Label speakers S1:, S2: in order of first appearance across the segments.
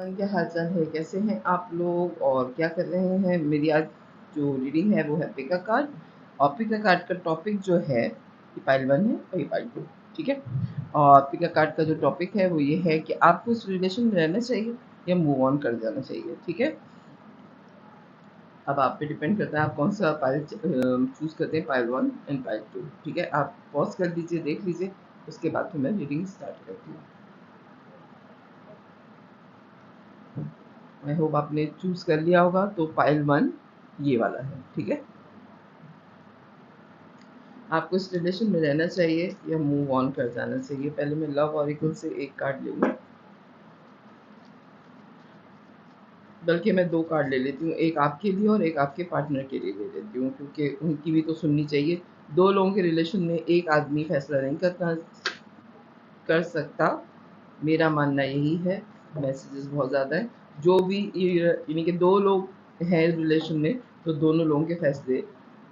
S1: क्या हाल चाल है, कैसे हैं आप लोग और क्या कर रहे हैं। मेरी आज जो रीडिंग है वो है पिका कार्ड, और पिका कार्ड का टॉपिक जो है ये पाइल 1 है और ये पाइल 2, ठीक है। और पिका कार्ड का जो टॉपिक है वो ये है कि आपको इस रिलेशन में रहना चाहिए या मूव ऑन कर जाना चाहिए, ठीक है। अब आप पे डिपेंड करता है आप कौन सा पाइल चूज करते हैं, पाइल 1 एंड पाइल 2, ठीक है। आप पॉज कर दीजिए, देख लीजिए, उसके बाद फिर मैं रीडिंग स्टार्ट करती हूँ। आई होप आपने चूज कर लिया होगा। तो पाइल 1 ये वाला है, ठीक है। आपको इस रिलेशन में रहना चाहिए या मूव ऑन कर जाना चाहिए। पहले मैं लव ऑरिकल से एक कार्ड लूंगी, बल्कि मैं 2 कार्ड ले लेती हूँ, एक आपके लिए और एक आपके पार्टनर के लिए ले लेती हूँ, क्योंकि उनकी भी तो सुननी चाहिए। 2 लोगों के रिलेशन में एक आदमी फैसला नहीं कर सकता, मेरा मानना यही है। मैसेजेस बहुत ज़्यादा है, जो भी यानी कि 2 लोग हैं रिलेशन में तो दोनों लोगों के फैसले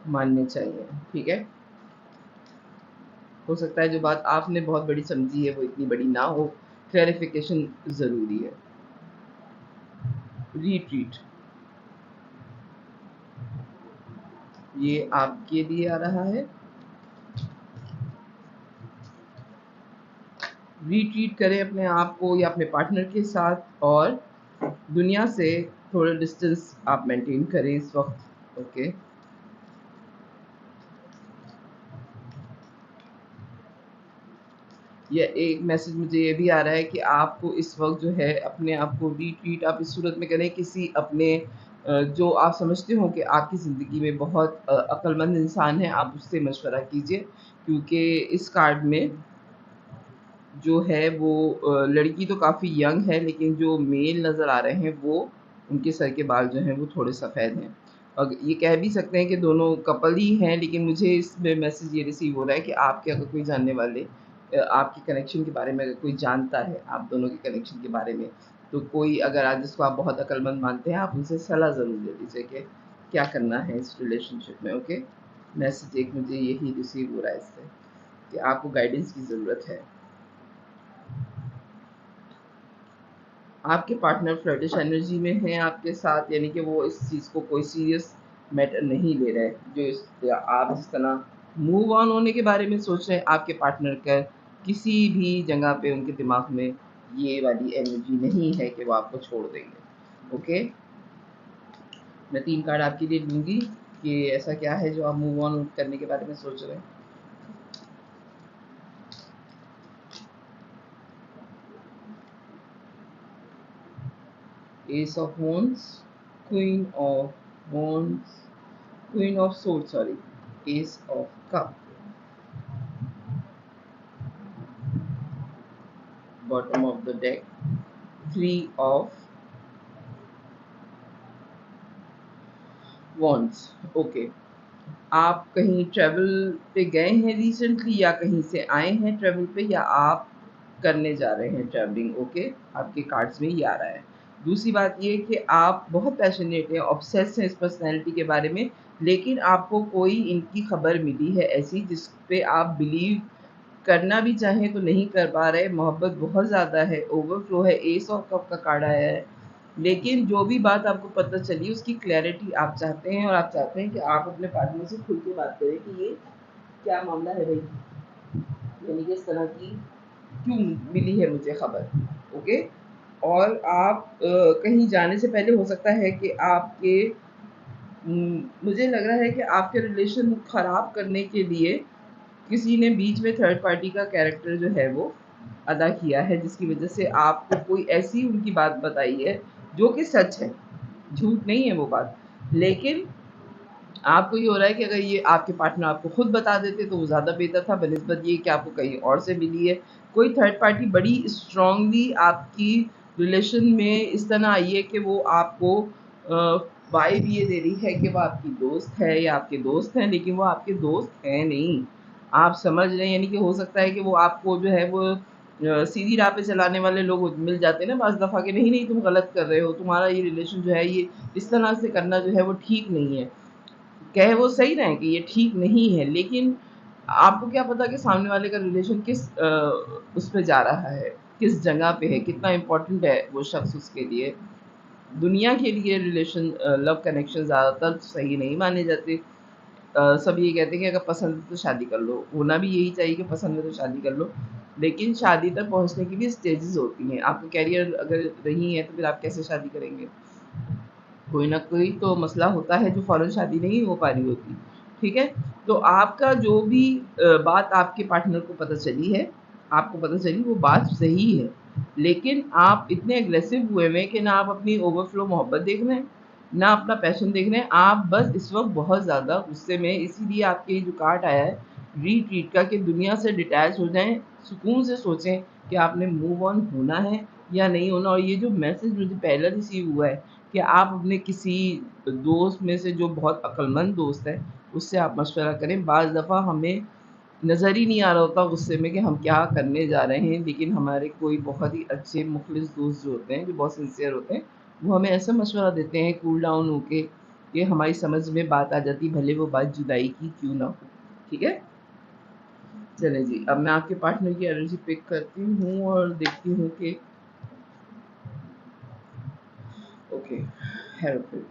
S1: मानने चाहिए, ठीक है। हो सकता है जो बात आपने बहुत बड़ी समझी है वो इतनी बड़ी ना हो, क्लैरिफिकेशन ज़रूरी है। रिट्रीट, ये आपके लिए आ रहा है। रिट्रीट करें अपने आप को या अपने पार्टनर के साथ, और दुनिया से थोड़ा डिस्टेंस आप मेंटेन करें इस वक्त, ओके। या एक मैसेज मुझे ये भी आ रहा है कि आपको इस वक्त जो है अपने आप को रिट्रीट आप इस सूरत में करें किसी अपने जो आप समझते हो कि आपकी ज़िंदगी में बहुत अक्लमंद इंसान है, आप उससे मशवरा कीजिए। क्योंकि इस कार्ड में जो है वो लड़की तो काफ़ी यंग है, लेकिन जो मेल नज़र आ रहे हैं वो उनके सर के बाल जो हैं वो थोड़े सफ़ेद हैं। और ये कह भी सकते हैं कि दोनों कपल ही हैं, लेकिन मुझे इसमें मैसेज ये रिसीव हो रहा है कि आपके अगर कोई जानने वाले आपके कनेक्शन के बारे में अगर कोई जानता है, आप दोनों के कनेक्शन के बारे में, तो कोई अगर आज जिसको आप बहुत अक्लमंद मानते हैं, आप उनसे सलाह ज़रूर ले लीजिए कि क्या करना है इस रिलेशनशिप में, ओके। मैसेज एक मुझे यही रिसीव हो रहा है इससे कि आपको गाइडेंस की ज़रूरत है। आपके पार्टनर फ्लर्टिश एनर्जी में है आपके साथ, यानी कि वो इस चीज़ को कोई सीरियस मैटर नहीं ले रहे। जो आप जिस तरह मूव ऑन होने के बारे में सोच रहे हैं, आपके पार्टनर का किसी भी जगह पे उनके दिमाग में ये वाली एनर्जी नहीं है कि वो आपको छोड़ देंगे, ओके। मैं 3 कार्ड आपके लिए लूँगी कि ऐसा क्या है जो आप मूव ऑन करने के बारे में सोच रहे हैं। S of wands, queen of wands, queen of sword, sorry, S of cup, bottom of the deck, 3 of wands, okay. आप कहीं ट्रैवल पे गए हैं रिसेंटली, या कहीं से आए हैं ट्रैवल पे, या आप करने जा रहे हैं ट्रैवलिंग, ओके। आपके कार्ड्स में ये आ रहा है। दूसरी बात ये कि आप बहुत पैशनेट हैं, ऑब्सेस हैं इस पर्सनैलिटी के बारे में, लेकिन आपको कोई इनकी खबर मिली है ऐसी जिस पे आप बिलीव करना भी चाहें तो नहीं कर पा रहे। मोहब्बत बहुत ज़्यादा है, ओवरफ्लो है, एस ऑफ कप का कार्ड आया है। लेकिन जो भी बात आपको पता चली उसकी क्लैरिटी आप चाहते हैं, और आप चाहते हैं कि आप अपने पार्टनर से खुल के बात करें कि ये क्या मामला है भाई, यानी कि इस तरह की क्यों मिली है मुझे खबर, ओके। और आप कहीं जाने से पहले हो सकता है कि आपके मुझे लग रहा है कि आपके रिलेशन ख़राब करने के लिए किसी ने बीच में थर्ड पार्टी का कैरेक्टर जो है वो अदा किया है, जिसकी वजह से आपको कोई ऐसी उनकी बात बताई है जो कि सच है, झूठ नहीं है वो बात। लेकिन आपको ये हो रहा है कि अगर ये आपके पार्टनर आपको खुद बता देते तो वो ज़्यादा बेहतर था, बनिस्बत ये कि आपको कहीं और से मिली है। कोई थर्ड पार्टी बड़ी स्ट्रांगली आपकी रिलेशन में इस तरह आई है कि वो आपको वाइब ये दे रही है कि वो आपकी दोस्त है या आपके दोस्त हैं, लेकिन वो आपके दोस्त हैं नहीं। आप समझ रहे हैं, यानी कि हो सकता है कि वो आपको जो है वो सीधी राह पे चलाने वाले लोग मिल जाते हैं ना बाज़ दफ़ा, कि नहीं नहीं तुम गलत कर रहे हो, तुम्हारा ये रिलेशन जो है ये इस तरह से करना जो है वो ठीक नहीं है। कहे वो सही रहे कि ये ठीक नहीं है, लेकिन आपको क्या पता कि सामने वाले का रिलेशन किस उस पे जा रहा है। किस जगह पे है, कितना इम्पोर्टेंट है वो शख्स उसके लिए। दुनिया के लिए रिलेशन लव कनेक्शन ज़्यादातर सही नहीं माने जाते। सब ये कहते हैं कि अगर पसंद है तो शादी कर लो, होना भी यही चाहिए कि पसंद है तो शादी कर लो, लेकिन शादी तक पहुंचने की भी स्टेजेस होती हैं। आपका कैरियर अगर नहीं है तो फिर आप कैसे शादी करेंगे? कोई ना कोई तो मसला होता है जो फ़ौरन शादी नहीं हो पा रही होती, ठीक है? तो आपका जो भी बात आपके पार्टनर को पता चली है, आपको पता चली वो बात सही है, लेकिन आप इतने एग्रेसिव हुए हुए हैं कि ना आप अपनी ओवरफ्लो मोहब्बत देख रहे हैं, ना अपना पैशन देख रहे हैं, आप बस इस वक़्त बहुत ज़्यादा गुस्से में, इसीलिए आपके ये जो कार्ड आया है रीट्रीट का, कि दुनिया से डिटैच हो जाएँ, सुकून से सोचें कि आपने मूव ऑन होना है या नहीं होना। और ये जो मैसेज मुझे पहला रिसीव हुआ है कि आप अपने किसी दोस्त में से जो बहुत अक्लमंद दोस्त है, उससे आप मशवरा करें। बाज़ दफ़ा हमें नज़र ही नहीं आ रहा होता गुस्से में कि हम क्या करने जा रहे हैं, लेकिन हमारे कोई बहुत ही अच्छे मुखलिस दोस्त जो होते हैं, जो बहुत सिंसियर होते हैं, वो हमें ऐसा मशवरा देते हैं कूल डाउन होके, कि हमारी समझ में बात आ जाती है, भले वो बात जुदाई की क्यों ना हो। ठीक है? चलें जी, अब मैं आपके पार्टनर की एनर्जी पिक करती हूँ और देखती हूँ कि ओके, हेरोफिट,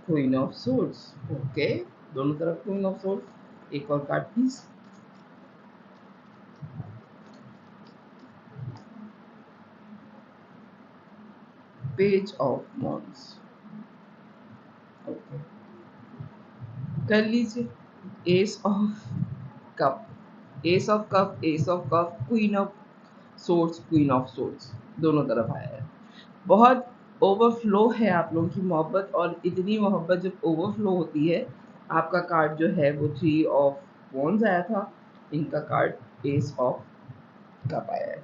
S1: क्वीन ऑफ सोर्ड्स, ओके, दोनों तरफ क्वीन ऑफ सोर्ड्स। एक और card please. Page of wands, okay, कर लीजिए ace of cup, ace of cup, ace of cup, queen of swords, queen of swords, दोनों तरफ आया है। बहुत ओवरफ्लो है आप लोगों की मोहब्बत, और इतनी मोहब्बत जब ओवरफ्लो होती है, आपका कार्ड जो है वो थ्री ऑफ वॉन्ड्स आया था, इनका कार्ड एस ऑफ कप आया है।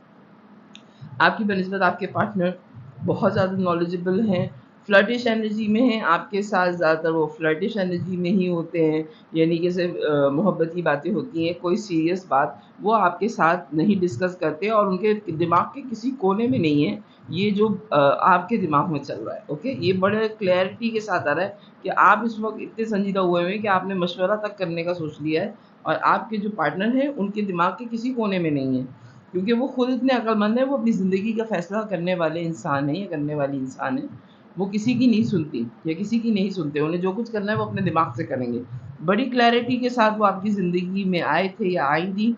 S1: आपकी बनिस्बत आपके पार्टनर बहुत ज़्यादा नॉलेजेबल हैं, फ्लर्टिश एनर्जी में हैं आपके साथ, ज़्यादातर वो फ्लर्टिश एनर्जी में ही होते हैं, यानी कि सिर्फ मोहब्बत की बातें होती हैं, कोई सीरियस बात वो आपके साथ नहीं डिस्कस करते, और उनके दिमाग के किसी कोने में नहीं है ये जो आपके दिमाग में चल रहा है। ओके, ये बड़े क्लैरिटी के साथ आ रहा है कि आप इस वक्त इतने संजीदा हुए हैं कि आपने मशवरा तक करने का सोच लिया है, और आपके जो पार्टनर हैं उनके दिमाग के किसी कोने में नहीं है, क्योंकि वो खुद इतने अक्लमंद हैं, वो अपनी ज़िंदगी का फ़ैसला करने वाले इंसान हैं या करने वाली इंसान हैं। वो किसी की नहीं सुनती या किसी की नहीं सुनते, उन्हें जो कुछ करना है वो अपने दिमाग से करेंगे। बड़ी क्लैरिटी के साथ वो आपकी ज़िंदगी में आए थे या आई थी,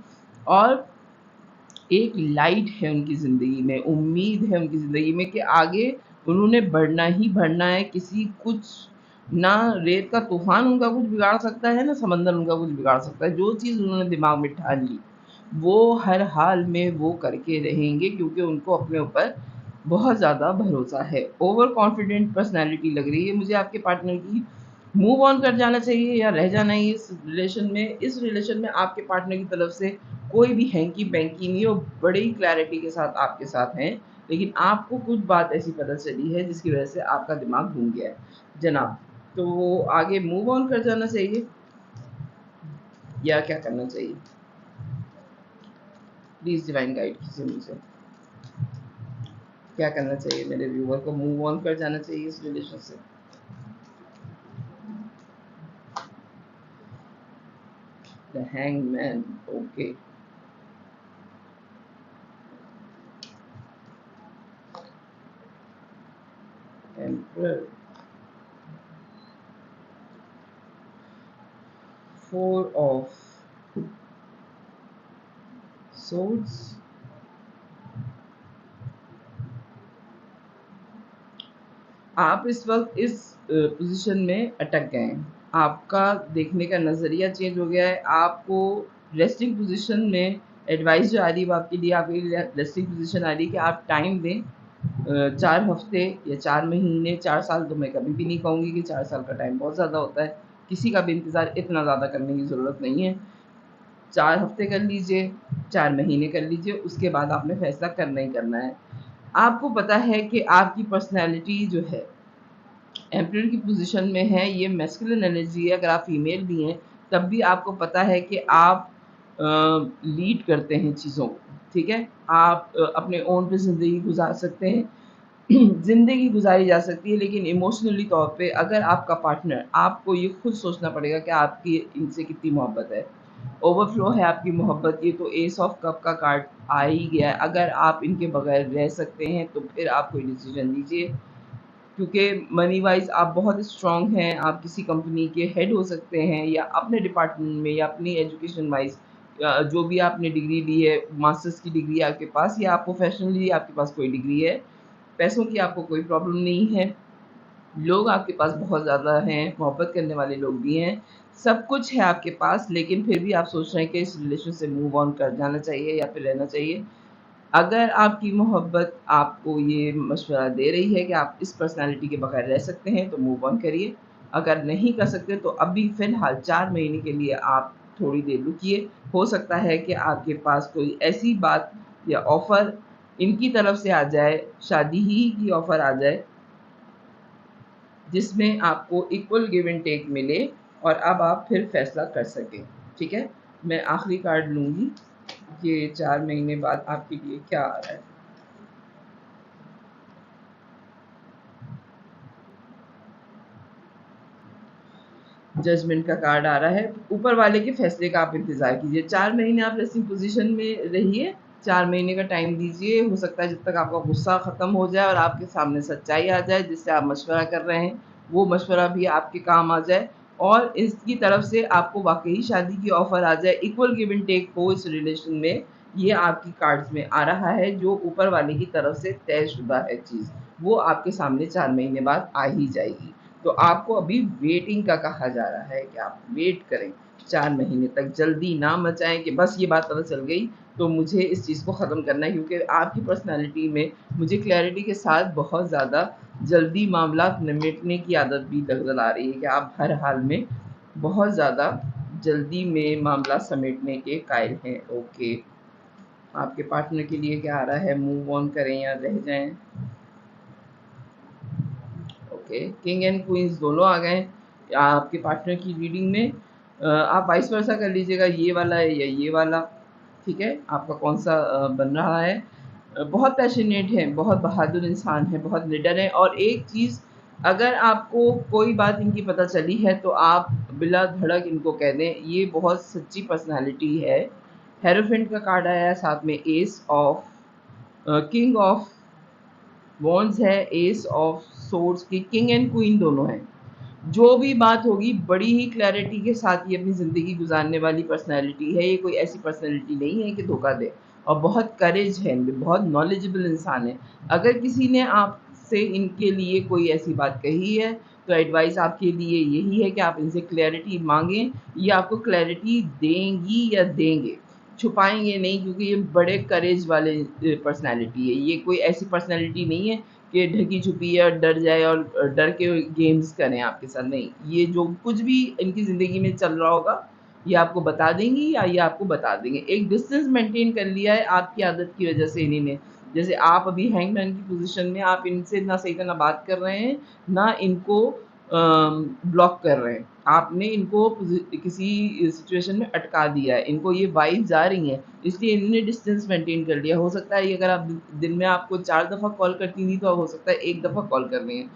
S1: और एक लाइट है उनकी ज़िंदगी में, उम्मीद है उनकी ज़िंदगी में कि आगे उन्होंने बढ़ना ही बढ़ना है। किसी कुछ ना रेत का तूफ़ान उनका कुछ बिगाड़ सकता है, ना समंदर उनका कुछ बिगाड़ सकता है। जो चीज़ उन्होंने दिमाग में ठान ली, वो हर हाल में वो करके रहेंगे, क्योंकि उनको अपने ऊपर बहुत ज़्यादा भरोसा है। ओवर कॉन्फिडेंट पर्सनैलिटी लग रही है मुझे आपके पार्टनर की। मूव ऑन कर जाना चाहिए या रह जाना है इस रिलेशन में? इस रिलेशन में आपके पार्टनर की तरफ से कोई भी हैंकी-पैंकी नहीं है, वो बड़ी ही क्लैरिटी के साथ आपके साथ हैं, लेकिन आपको कुछ बात ऐसी पता चली है जिसकी वजह से आपका दिमाग घूम गया है जनाब। तो आगे मूव ऑन कर जाना चाहिए या क्या करना चाहिए? प्लीज़ डिवाइन गाइड कीजिए मुझे। क्या करना चाहिए मेरे व्यूअर को? मूव ऑन कर जाना चाहिए इस रिलेशन से? The hangman, okay, emperor, four of swords, आप इस वक्त इस पोजीशन में अटक गए हैं। आपका देखने का नज़रिया चेंज हो गया है। आपको रेस्टिंग पोजीशन में एडवाइस जो आ रही है वो आपके लिए आपकी रेस्टिंग पोजीशन आ रही है कि आप टाइम दें, 4 हफ्ते या 4 महीने, 4 साल तो मैं कभी भी नहीं कहूँगी, कि 4 साल का टाइम बहुत ज़्यादा होता है। किसी का भी इंतज़ार इतना ज़्यादा करने की ज़रूरत नहीं है। 4 हफ्ते कर लीजिए, 4 महीने कर लीजिए, उसके बाद आपने फैसला करना ही करना है। आपको पता है कि आपकी पर्सनैलिटी जो है एम्परर की पोजीशन में है, ये मैस्कुलिन एनर्जी है। अगर आप फीमेल भी हैं तब भी आपको पता है कि आप लीड करते हैं चीज़ों को, ठीक है? आप अपने ओन पे ज़िंदगी गुजार सकते हैं। ज़िंदगी गुजारी जा सकती है, लेकिन इमोशनली तौर पे अगर आपका पार्टनर, आपको ये खुद सोचना पड़ेगा कि आपकी इनसे कितनी मोहब्बत है। ओवरफ्लो है आपकी मोहब्बत, ये तो एस ऑफ कप का कार्ड आ ही गया है। अगर आप इनके बगैर रह सकते हैं तो फिर आप कोई डिसीजन लीजिए, क्योंकि मनी वाइज आप बहुत स्ट्रांग हैं, आप किसी कंपनी के हेड हो सकते हैं, या अपने डिपार्टमेंट में, या अपनी एजुकेशन वाइज जो भी आपने डिग्री ली है, मास्टर्स की डिग्री आपके पास, या आप प्रोफेशनली आपके पास कोई डिग्री है, पैसों की आपको कोई प्रॉब्लम नहीं है, लोग आपके पास बहुत ज़्यादा हैं, मोहब्बत करने वाले लोग भी हैं, सब कुछ है आपके पास, लेकिन फिर भी आप सोच रहे हैं कि इस रिलेशन से मूव ऑन कर जाना चाहिए या फिर रहना चाहिए। अगर आपकी मोहब्बत आपको ये मशवरा दे रही है कि आप इस पर्सनैलिटी के बगैर रह सकते हैं, तो मूव ऑन करिए। अगर नहीं कर सकते तो अभी फ़िलहाल 4 महीने के लिए आप थोड़ी देर रुकिए। हो सकता है कि आपके पास कोई ऐसी बात या ऑफ़र इनकी तरफ से आ जाए, शादी ही की ऑफ़र आ जाए, जिसमें आपको इक्वल गिव एंड टेक मिले और अब आप फिर फैसला कर सकें। ठीक है? मैं आखिरी कार्ड लूँगी, ये 4 महीने बाद आपके लिए क्या आ रहा है। जजमेंट का कार्ड आ रहा है। ऊपर वाले के फैसले का आप इंतज़ार कीजिए। 4 महीने आप रेस्टिंग पोज़ीशन में रहिए, 4 महीने का टाइम दीजिए। हो सकता है जब तक आपका गुस्सा ख़त्म हो जाए और आपके सामने सच्चाई आ जाए, जिससे आप मशवरा कर रहे हैं, वो मशवरा भी आपके काम आ जाए और इसकी तरफ से आपको वाक़ई शादी की ऑफ़र आ जाए, इक्वल गिव एंड टेक हो इस रिलेशन में, ये आपकी कार्ड्स में आ रहा है। जो ऊपर वाले की तरफ से तयशुदा है चीज़, वो आपके सामने 4 महीने बाद आ ही जाएगी। तो आपको अभी वेटिंग का कहा जा रहा है कि आप वेट करें 4 महीने तक, जल्दी ना मचाएँ कि बस ये बात पता चल गई तो मुझे इस चीज़ को ख़त्म करना है, क्योंकि आपकी पर्सनैलिटी में मुझे क्लैरिटी के साथ बहुत ज़्यादा जल्दी मामलात निमेटने की आदत भी नज़र आ रही है कि आप हर हाल में बहुत ज़्यादा जल्दी में मामला समेटने के कायल हैं। ओके, आपके पार्टनर के लिए क्या आ रहा है, मूव ऑन करें या रह जाएँ? ओके, किंग एंड क्वींस दोनों आ गए आपके पार्टनर की रीडिंग में। आप वाइस वर्सा कर लीजिएगा, ये वाला है या ये वाला, ठीक है? आपका कौन-सा बन रहा है। बहुत पैशनेट हैं, बहुत बहादुर इंसान हैं, बहुत निडर हैं, और एक चीज़, अगर आपको कोई बात इनकी पता चली है तो आप बिला धड़क इनको कह दें, ये बहुत सच्ची पर्सनैलिटी है। हेरोफेंट का कार्ड आया है, साथ में S of king of wands है, एस ऑफ सोर्ड्स की, किंग एंड क्वीन दोनों हैं। जो भी बात होगी बड़ी ही क्लैरिटी के साथ ये अपनी ज़िंदगी गुजारने वाली पर्सनैलिटी है। ये कोई ऐसी पर्सनैलिटी नहीं है कि धोखा दे, और बहुत करेज है इनमें, बहुत नॉलेजेबल इंसान है। अगर किसी ने आपसे इनके लिए कोई ऐसी बात कही है तो एडवाइस आपके लिए यही है कि आप इनसे क्लैरिटी मांगें, ये आपको क्लैरिटी देंगी या देंगे, छुपाएंगे नहीं, क्योंकि ये बड़े करेज वाले पर्सनैलिटी है। ये कोई ऐसी पर्सनैलिटी नहीं है कि ढकी छुपी है और डर जाए और डर के गेम्स करें आपके साथ, नहीं। ये जो कुछ भी इनकी ज़िंदगी में चल रहा होगा, ये आपको बता देंगी या ये आपको बता देंगे। एक डिस्टेंस मेंटेन कर लिया है आपकी आदत की वजह से इन्हीं ने। जैसे आप अभी हैंगमैन की पोज़ीशन में, आप इनसे ना सही तरह बात कर रहे हैं, ना इनको ब्लॉक कर रहे हैं। आपने इनको किसी सिचुएशन में अटका दिया है। इनको ये वाइब्स आ रही हैं, इसलिए इन्होंने डिस्टेंस मेंटेन कर लिया। हो सकता है ये, अगर आप दिन में आपको 4 दफ़ा कॉल करती थी, तो हो सकता है 1 दफ़ा कॉल कर रही हैं,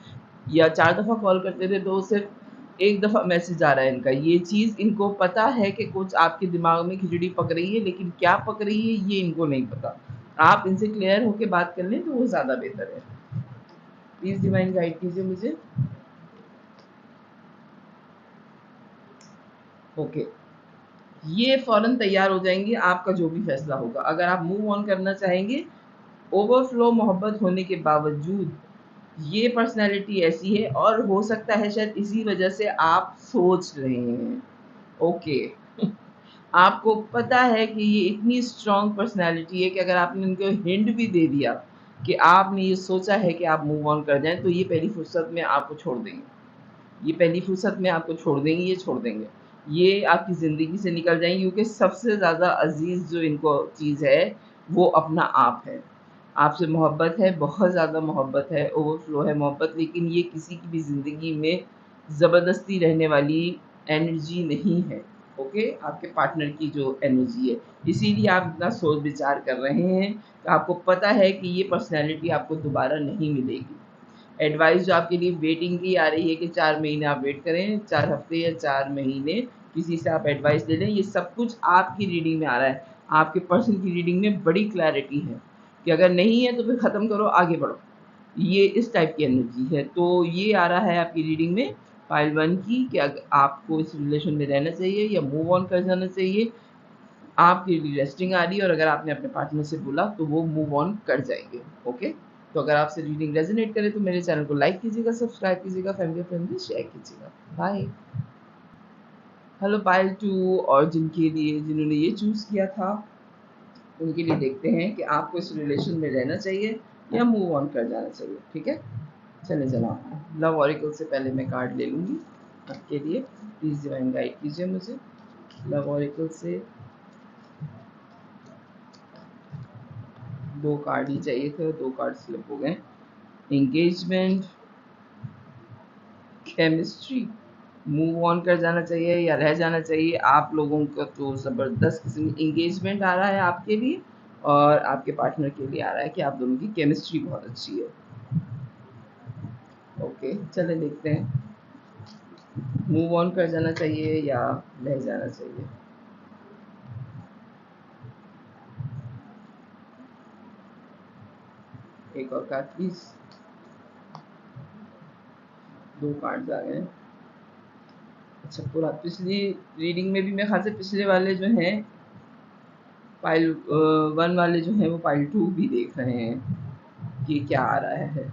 S1: या 4 दफ़ा कॉल करते थे तो सिर्फ़ 1 दफ़ा मैसेज आ रहा है इनका। ये चीज़ इनको पता है कि कुछ आपके दिमाग में खिचड़ी पक रही है, लेकिन क्या पक रही है ये इनको नहीं पता। आप इनसे क्लियर होके बात कर लें तो वो ज़्यादा बेहतर है। प्लीज़ डिवाइन गाइड कीजिए मुझे। ओके, ये फ़ौरन तैयार हो जाएँगी, आपका जो भी फ़ैसला होगा। अगर आप मूव ऑन करना चाहेंगे, ओवरफ्लो मोहब्बत होने के बावजूद, ये पर्सनैलिटी ऐसी है, और हो सकता है शायद इसी वजह से आप सोच रहे हैं। ओके। आपको पता है कि ये इतनी स्ट्रॉन्ग पर्सनैलिटी है कि अगर आपने इनको हिंट भी दे दिया कि आपने ये सोचा है कि आप मूव ऑन कर जाएँ, तो ये पहली फुर्सत में आपको छोड़ देंगे। ये पहली फुर्सत में आपको छोड़ देंगी, ये छोड़ देंगे। ये आपकी ज़िंदगी से निकल जाएँगी, क्योंकि सबसे ज़्यादा अज़ीज़ जो इनको चीज़ है, वो अपना आप है। आपसे मोहब्बत है, बहुत ज़्यादा मोहब्बत है, ओवरफ्लो है मोहब्बत, लेकिन ये किसी की भी ज़िंदगी में ज़बरदस्ती रहने वाली एनर्जी नहीं है। ओके, आपके पार्टनर की जो एनर्जी है, इसीलिए आप इतना सोच विचार कर रहे हैं कि आपको पता है कि ये पर्सनैलिटी आपको दोबारा नहीं मिलेगी। एडवाइस जो आपके लिए वेटिंग की आ रही है कि 4 महीने आप वेट करें, 4 हफ्ते या 4 महीने किसी से आप एडवाइस ले लें, ये सब कुछ आपकी रीडिंग में आ रहा है। आपके पर्सन की रीडिंग में बड़ी क्लैरिटी है कि अगर नहीं है तो फिर ख़त्म करो, आगे बढ़ो। ये इस टाइप की एनर्जी है। तो ये आ रहा है आपकी रीडिंग में पाइल 1 की कि आपको इस रिलेशन में रहना चाहिए या मूव ऑन कर जाना चाहिए। आपके लिए रेस्टिंग आ रही है और अगर आपने अपने पार्टनर से बोला तो वो मूव ऑन कर जाएंगे। ओके, तो अगर आपसे रीडिंग रेजोनेट करे तो मेरे चैनल को लाइक कीजिएगा, सब्सक्राइब कीजिएगा, फैमिली फ्रेंड में शेयर कीजिएगा। बाय। हेलो पाइल 2, और जिन्होंने ये चूज़ किया था उनके लिए देखते हैं कि आपको इस रिलेशन में रहना चाहिए या मूव ऑन कर जाना चाहिए। ठीक है, चले जनाब। लव ऑरिकल से पहले मैं कार्ड ले लूँगी आपके लिए। प्लीज़ डिवाइन गाइड कीजिए मुझे। लव ऑरिकल से 2 कार्ड ही चाहिए थे, 2 कार्ड स्लिप हो गए। एंगेजमेंट, केमिस्ट्री, मूव ऑन कर जाना चाहिए या रह जाना चाहिए। आप लोगों का तो ज़बरदस्त किस्म एंगेजमेंट आ रहा है आपके लिए और आपके पार्टनर के लिए आ रहा है कि आप दोनों की केमिस्ट्री बहुत अच्छी है। ओके, चले देखते हैं मूव ऑन कर जाना चाहिए या रह जाना चाहिए। एक और कार्ड प्लीज। 2 कार्ड्स आ गए। अच्छा, पूरा पिछली रीडिंग में भी मेरे ख्याल से पिछले वाले जो हैं पाइल 1 वाले जो हैं वो पाइल 2 भी देख रहे हैं कि क्या आ रहा है।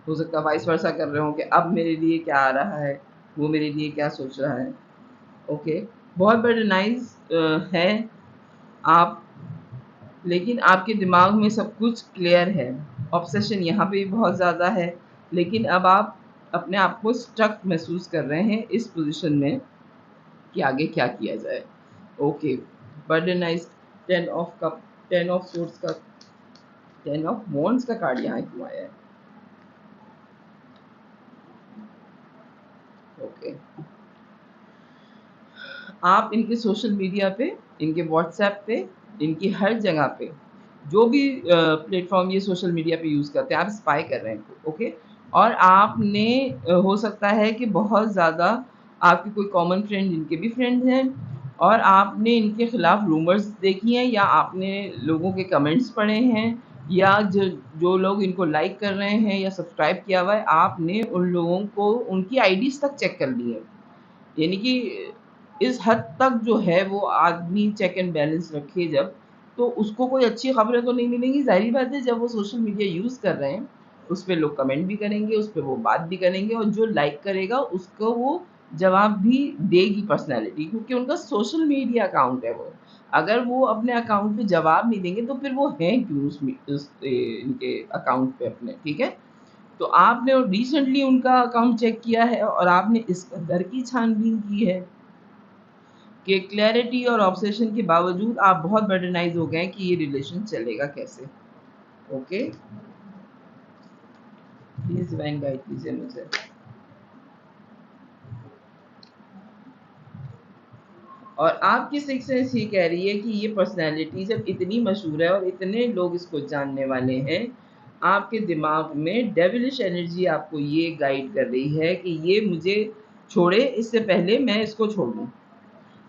S1: हो सकता है वाइस वर्सा कर रहे हो कि अब मेरे लिए क्या आ रहा है, वो मेरे लिए क्या सोच रहा है। ओके, बहुत बड़े नाइस है आप, लेकिन आपके दिमाग में सब कुछ क्लियर है। ऑब्सेशन यहाँ पे भी बहुत ज़्यादा है, लेकिन अब आप अपने आप को स्टक महसूस कर रहे हैं इस पोजीशन में कि आगे क्या किया जाए। ओके, बड़े nice. 10 of cup, 10 of swords का, 10 ऑफ वॉन्ड्स का कार्ड यहाँ क्यों आया है। ओके, आप इनके सोशल मीडिया पे, इनके व्हाट्सएप पे, इनकी हर जगह पे, जो भी प्लेटफॉर्म ये सोशल मीडिया पे यूज़ करते हैं, आप स्पाई कर रहे हैं। ओके, और आपने हो सकता है कि बहुत ज़्यादा आपके कोई कॉमन फ्रेंड, इनके भी फ्रेंड्स हैं, और आपने इनके खिलाफ रूमर्स देखी हैं या आपने लोगों के कमेंट्स पढ़े हैं या जो लोग इनको लाइक कर रहे हैं या सब्सक्राइब किया हुआ है, आपने उन लोगों को उनकी आईडीज़ तक चेक कर ली है। यानी कि इस हद तक जो है वो आदमी चेक एंड बैलेंस रखे जब, तो उसको कोई अच्छी खबरें तो नहीं मिलेंगी। ज़ाहिर बात है, जब वो सोशल मीडिया यूज़ कर रहे हैं, उस पे लोग कमेंट भी करेंगे, उस पे वो बात भी करेंगे और जो लाइक करेगा उसको वो जवाब भी देगी पर्सनैलिटी, क्योंकि उनका सोशल मीडिया अकाउंट है वो। अगर वो अपने अकाउंट पे जवाब नहीं देंगे तो फिर वो हैं क्यों इनके अकाउंट पे अपने, ठीक है? तो आपने रिसेंटली उनका अकाउंट चेक किया है और आपने इस कदर की छानबीन की है कि क्लैरिटी और ऑब्सेशन के बावजूद आप बहुत बर्डनाइज हो गए कि ये रिलेशन चलेगा कैसे। ओके, प्लीज डिवाइन गाइड कीजिए मुझे। और आपकी सिक्स सेंस ये कह रही है कि ये पर्सनैलिटी जब इतनी मशहूर है और इतने लोग इसको जानने वाले हैं, आपके दिमाग में डेविलिश एनर्जी आपको ये गाइड कर रही है कि ये मुझे छोड़े इससे पहले मैं इसको छोड़ दूँ।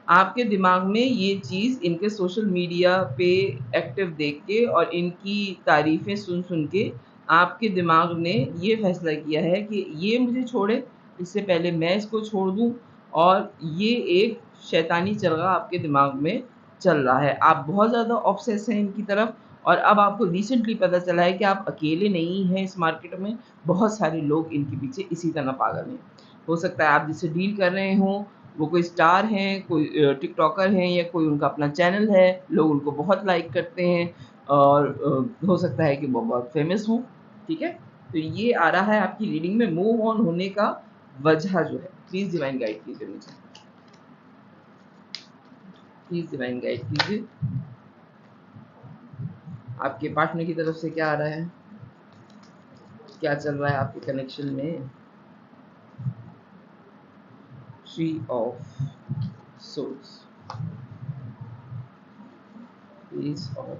S1: आपके दिमाग में ये चीज़ इनके सोशल मीडिया पे एक्टिव देख के और इनकी तारीफ़ें सुन के आपके दिमाग ने ये फ़ैसला किया है कि ये मुझे छोड़े, इससे पहले मैं इसको छोड़ दूँ। और ये एक शैतानी चरग़ा आपके दिमाग में चल रहा है। आप बहुत ज़्यादा ऑब्सेस हैं इनकी तरफ और अब आपको रिसेंटली पता चला है कि आप अकेले नहीं हैं इस मार्केट में, बहुत सारे लोग इनके पीछे इसी तरह पागल हैं। हो सकता है आप जिससे डील कर रहे हों वो कोई स्टार हैं, कोई टिकटॉकर हैं या कोई उनका अपना चैनल है, लोग उनको बहुत लाइक करते हैं और हो सकता है कि वो बहुत फेमस हों, ठीक है? तो ये आ रहा है आपकी रीडिंग में मूव ऑन होने का वजह जो है। प्लीज़ डिवाइन गाइड कीजिए मुझे, प्लीज़ डिवाइन गाइड कीजिए। आपके पार्टनर की तरफ से क्या आ रहा है? क्या चल रहा है आपके कनेक्शन में? 3 ऑफ सोर्स, एस ऑफ।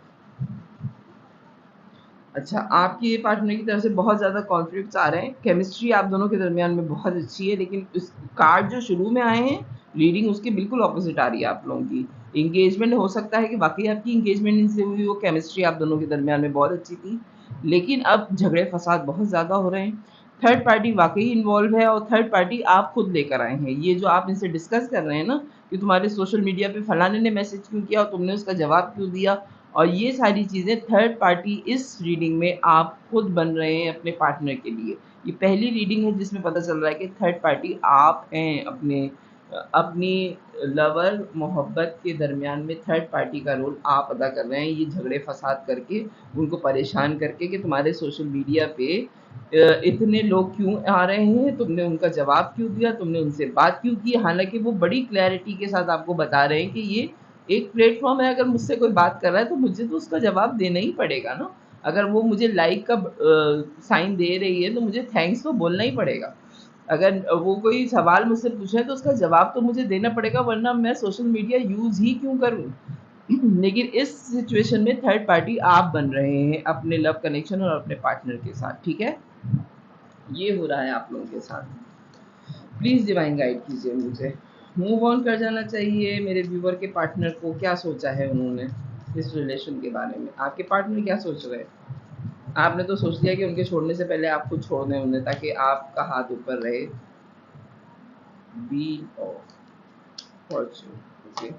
S1: अच्छा, आपकी पार्टनर की तरफ से बहुत ज़्यादा कॉन्फ्लिक्ट्स आ रहे हैं, केमिस्ट्री आप दोनों के दरमियान में बहुत अच्छी है, लेकिन उस कार्ड जो शुरू में आए हैं रीडिंग उसके बिल्कुल ऑपोजिट आ रही है आप लोगों की। इंगेजमेंट हो सकता है कि वाकई आपकी इंगेजमेंट इनसे हुई हो, केमिस्ट्री आप दोनों के दरमियान में बहुत अच्छी थी, लेकिन अब झगड़े फसाद बहुत ज़्यादा हो रहे हैं। थर्ड पार्टी वाकई इन्वॉल्व है, और थर्ड पार्टी आप खुद लेकर आए हैं। ये जो आप इनसे डिस्कस कर रहे हैं ना कि तुम्हारे सोशल मीडिया पे फलाने ने मैसेज क्यों किया और तुमने उसका जवाब क्यों दिया, और ये सारी चीज़ें थर्ड पार्टी इस रीडिंग में आप खुद बन रहे हैं अपने पार्टनर के लिए। ये पहली रीडिंग है जिसमें पता चल रहा है कि थर्ड पार्टी आप हैं अपनी लवर मोहब्बत के दरमियान में थर्ड पार्टी का रोल आप अदा कर रहे हैं, ये झगड़े फसाद करके उनको परेशान करके कि तुम्हारे सोशल मीडिया पे इतने लोग क्यों आ रहे हैं, तुमने उनका जवाब क्यों दिया, तुमने उनसे बात क्यों की। हालांकि वो बड़ी क्लैरिटी के साथ आपको बता रहे हैं कि ये एक प्लेटफॉर्म है, अगर मुझसे कोई बात कर रहा है तो मुझे तो उसका जवाब देना ही पड़ेगा ना। अगर वो मुझे लाइक का साइन दे रही है तो मुझे थैंक्स तो बोलना ही पड़ेगा। अगर वो कोई सवाल मुझसे पूछे तो उसका जवाब तो मुझे देना पड़ेगा, वरना मैं सोशल मीडिया यूज़ ही क्यों करूँ। लेकिन इस सिचुएशन में थर्ड पार्टी आप बन रहे हैं अपने लव कनेक्शन और अपने पार्टनर के साथ, ठीक है। ये हो रहा है आप लोगों के साथ। प्लीज़ डिवाइन गाइड कीजिए मुझे। मूव ऑन कर जाना चाहिए मेरे व्यूवर के पार्टनर को, क्या सोचा है उन्होंने इस रिलेशन के बारे में, आपके पार्टनर क्या सोच रहे हैं। आपने तो सोच लिया कि उनके छोड़ने से पहले आप खुद छोड़ दें उन्हें, ताकि आपका हाथ ऊपर रहे। Wheel of fortune, okay,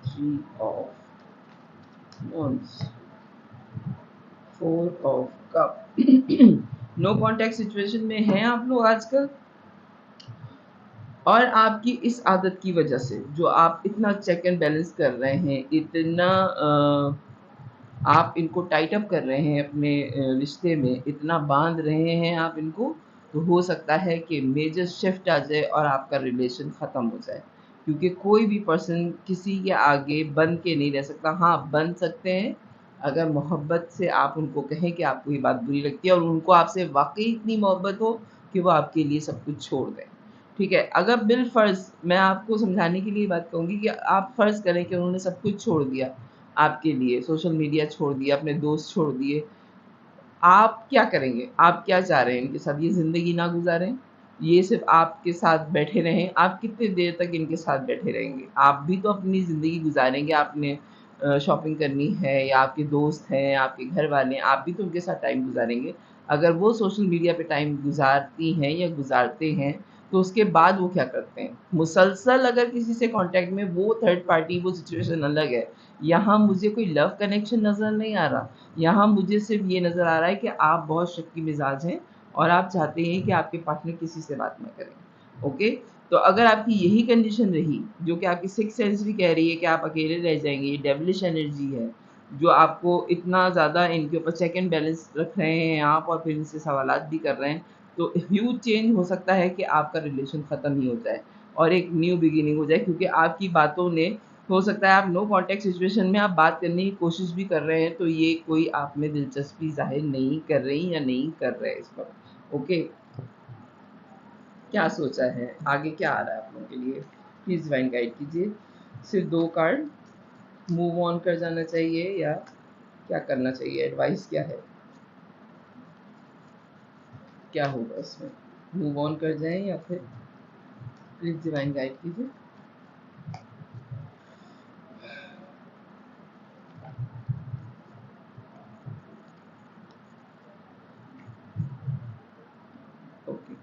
S1: three of wands, four of cup. No contact situation में हैं आप लोग आजकल, और आपकी इस आदत की वजह से जो आप इतना चेक एंड बैलेंस कर रहे हैं, इतना आप इनको टाइट अप कर रहे हैं अपने रिश्ते में, इतना बांध रहे हैं आप इनको, तो हो सकता है कि मेजर शिफ्ट आ जाए और आपका रिलेशन ख़त्म हो जाए। क्योंकि कोई भी पर्सन किसी के आगे बन के नहीं रह सकता। हाँ, बन सकते हैं अगर मोहब्बत से आप उनको कहें कि आपको ये बात बुरी लगती है और उनको आपसे वाक़ई इतनी मोहब्बत हो कि वो आपके लिए सब कुछ छोड़ दें। ठीक है, अगर बिलफ़र्ज़ मैं आपको समझाने के लिए बात कहूँगी कि आप फ़र्ज़ करें कि उन्होंने सब कुछ छोड़ दिया आपके लिए, सोशल मीडिया छोड़ दिया, अपने दोस्त छोड़ दिए, आप क्या करेंगे? आप क्या चाह रहे हैं इनके साथ? ये ज़िंदगी ना गुज़ारें? ये सिर्फ़ आपके साथ बैठे रहें? आप कितनी देर तक इनके साथ बैठे रहेंगे? आप भी तो अपनी ज़िंदगी गुज़ारेंगे, आपने शॉपिंग करनी है, या आपके दोस्त हैं, आपके घर वाले हैं, आप भी तो उनके साथ टाइम गुज़ारेंगे। अगर वो सोशल मीडिया पे टाइम गुज़ारती हैं या गुज़ारते हैं, तो उसके बाद वो क्या करते हैं? मुसलसल अगर किसी से कॉन्टैक्ट में, वो थर्ड पार्टी, वो सिचुएशन अलग है। यहाँ मुझे कोई लव कनेक्शन नज़र नहीं आ रहा। यहाँ मुझे सिर्फ़ ये नज़र आ रहा है कि आप बहुत शक्की मिज़ाज हैं और आप चाहते हैं कि आपके पार्टनर किसी से बात ना करें, ओके? तो अगर आपकी यही कंडीशन रही, जो कि आपकी सिक्स्थ सेंस भी कह रही है कि आप अकेले रह जाएँगे, ये डेविलिश एनर्जी है, जो आपको इतना ज़्यादा इनके ऊपर चेक एंड बैलेंस रख रहे हैं आप, और फिर इनसे सवालात भी कर रहे हैं, तो ह्यूज चेंज हो सकता है कि आपका रिलेशन ख़त्म ही हो जाए और एक न्यू बिगिनिंग हो जाए, क्योंकि आपकी बातों ने, हो सकता है आप नो कॉन्टैक्ट सिचुएशन में आप बात करने की कोशिश भी कर रहे हैं, तो ये कोई आप में दिलचस्पी ज़ाहिर नहीं कर रही या नहीं कर रहे इस वक़्त, ओके? क्या सोचा है? आगे क्या आ रहा है आप लोगों के लिए? प्लीज़ डिवाइन गाइड कीजिए। सिर्फ़ 2 कार्ड, मूव ऑन कर जाना चाहिए या क्या करना चाहिए? एडवाइस क्या है? क्या होगा इसमें? मूव ऑन कर जाएँ या फिर प्लीज़ डिवाइन गाइड कीजिए। ओके।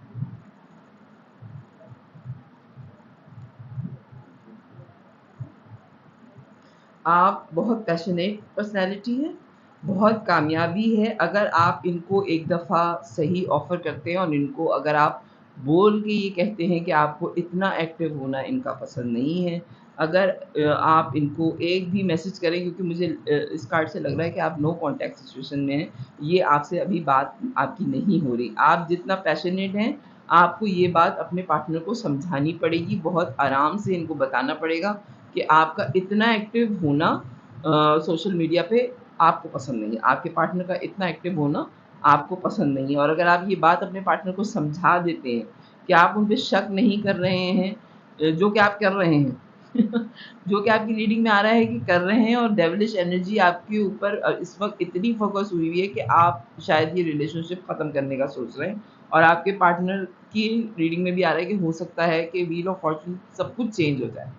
S1: आप बहुत पैशनेट पर्सनैलिटी हैं, बहुत कामयाबी है अगर आप इनको एक दफ़ा सही ऑफ़र करते हैं, और इनको अगर आप बोल के ये कहते हैं कि आपको इतना एक्टिव होना इनका पसंद नहीं है। अगर आप इनको एक भी मैसेज करें, क्योंकि मुझे इस कार्ड से लग रहा है कि आप नो कॉन्टैक्ट सिचुएशन में हैं, ये आपसे अभी बात आपकी नहीं हो रही। आप जितना पैशनेट हैं, आपको ये बात अपने पार्टनर को समझानी पड़ेगी, बहुत आराम से इनको बताना पड़ेगा कि आपका इतना एक्टिव होना सोशल मीडिया पे आपको पसंद नहीं है, आपके पार्टनर का इतना एक्टिव होना आपको पसंद नहीं है। और अगर आप ये बात अपने पार्टनर को समझा देते हैं कि आप उन पे शक नहीं कर रहे हैं, जो कि आप कर रहे हैं जो कि आपकी रीडिंग में आ रहा है कि कर रहे हैं, और डेविलिश एनर्जी आपके ऊपर इस वक्त इतनी फोकस हुई हुई है कि आप शायद ये रिलेशनशिप ख़त्म करने का सोच रहे हैं, और आपके पार्टनर की रीडिंग में भी आ रहा है कि हो सकता है कि व्हील ऑफ फॉर्चून सब कुछ चेंज हो जाए,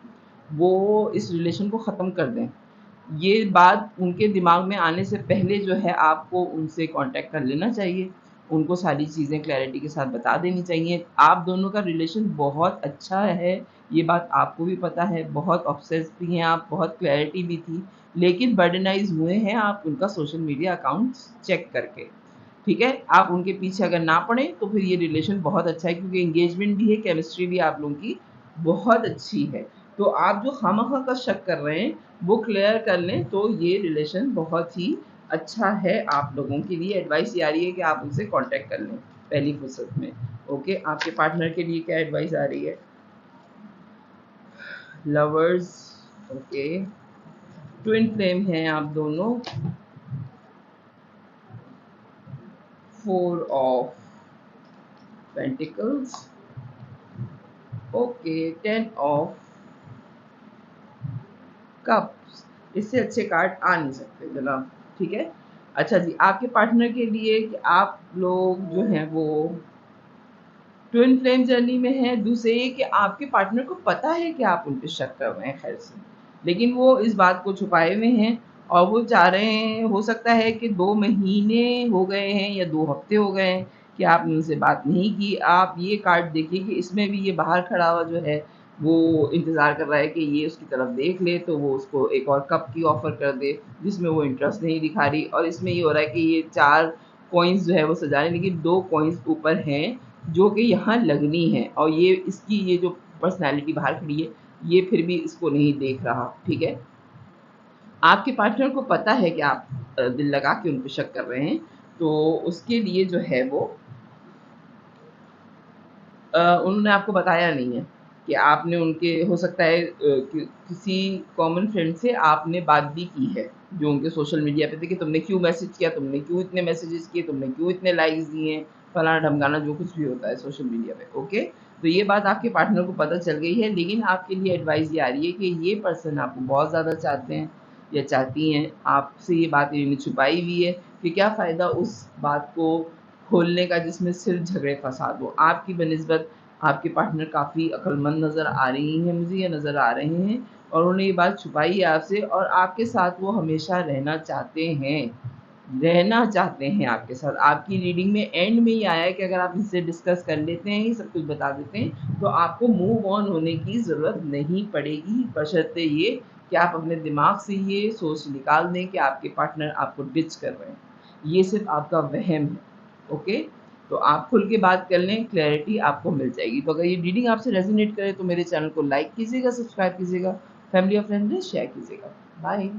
S1: वो इस रिलेशन को ख़त्म कर दें। ये बात उनके दिमाग में आने से पहले जो है आपको उनसे कांटेक्ट कर लेना चाहिए, उनको सारी चीज़ें क्लैरिटी के साथ बता देनी चाहिए। आप दोनों का रिलेशन बहुत अच्छा है, ये बात आपको भी पता है, बहुत ऑब्सेस्ड भी हैं आप, बहुत क्लैरिटी भी थी, लेकिन बर्डनाइज़ हुए हैं आप उनका सोशल मीडिया अकाउंट्स चेक करके, ठीक है? आप उनके पीछे अगर ना पड़ें तो फिर ये रिलेशन बहुत अच्छा है, क्योंकि एंगेजमेंट भी है, केमिस्ट्री भी आप लोगों की बहुत अच्छी है। तो आप जो खामखा का शक कर रहे हैं वो क्लियर कर लें, तो ये रिलेशन बहुत ही अच्छा है आप लोगों के लिए। एडवाइस ये आ रही है कि आप उनसे कांटेक्ट कर लें पहली फुर्सत में। ओके, आपके पार्टनर के लिए क्या एडवाइस आ रही है? लवर्स, ओके, ट्विन फ्लेम हैं आप दोनों, 4 of pentacles, okay, 10 of cups. इससे अच्छे कार्ड आ नहीं सकते जनाब, ठीक है? अच्छा जी, आपके पार्टनर के लिए कि आप लोग जो हैं वो ट्विन फ्लेम जर्नी में हैं। दूसरे ये कि आपके पार्टनर को पता है कि आप उन पे शक कर रहे हैं खैर से, लेकिन वो इस बात को छुपाए हुए हैं, और वो चाह रहे हैं, हो सकता है कि 2 महीने हो गए हैं या 2 हफ्ते हो गए हैं कि आपने उनसे बात नहीं की। आप ये कार्ड देखिए कि इसमें भी ये बाहर खड़ा हुआ जो है वो इंतज़ार कर रहा है कि ये उसकी तरफ देख ले तो वो उसको एक और कप की ऑफ़र कर दे, जिसमें वो इंटरेस्ट नहीं दिखा रही, और इसमें ये हो रहा है कि ये 4 कॉइन्स जो है वो सजा रहे हैं, लेकिन 2 कॉइन्स ऊपर हैं जो कि यहाँ लगनी है, और ये इसकी ये जो पर्सनैलिटी बाहर खड़ी है, ये फिर भी इसको नहीं देख रहा, ठीक है? आपके पार्टनर को पता है कि आप दिल लगा के उन पे शक कर रहे हैं, तो उसके लिए जो है वो उन्होंने आपको बताया नहीं है कि आपने उनके, हो सकता है किसी कॉमन फ्रेंड से आपने बात भी की है, जो उनके सोशल मीडिया पे थे कि तुमने क्यों मैसेज किया, तुमने क्यों इतने मैसेजेस किए, तुमने क्यों इतने लाइक्स दिए, फलाना-ढमकाना जो कुछ भी होता है सोशल मीडिया पे, ओके? तो ये बात आपके पार्टनर को पता चल गई है, लेकिन आपके लिए एडवाइस ये आ रही है कि ये पर्सन आपको बहुत ज़्यादा चाहते हैं या चाहती हैं, आपसे ये बात इन्होंने छुपाई हुई है कि क्या फ़ायदा उस बात को खोलने का जिसमें सिर्फ झगड़े फसाद हो। आपकी बनिस्बत आपके पार्टनर काफ़ी अक्लमंद नज़र आ रही हैं, मुझे ये नज़र आ रहे हैं, और उन्होंने ये बात छुपाई है आपसे, और आपके साथ वो हमेशा रहना चाहते हैं आपके साथ। आपकी रीडिंग में एंड में ये आया है कि अगर आप इनसे डिस्कस कर लेते हैं, ये सब कुछ बता देते हैं, तो आपको मूव ऑन होने की ज़रूरत नहीं पड़ेगी, बशर्ते ये कि आप अपने दिमाग से ये सोच निकाल दें कि आपके पार्टनर आपको डिच कर रहे हैं। ये सिर्फ़ आपका वहम है, ओके? तो आप खुल के बात कर लें, क्लैरिटी आपको मिल जाएगी। तो अगर ये रीडिंग आपसे रेज़ोनेट करे तो मेरे चैनल को लाइक कीजिएगा, सब्सक्राइब कीजिएगा, फैमिली और फ्रेंड्स में शेयर कीजिएगा। बाय।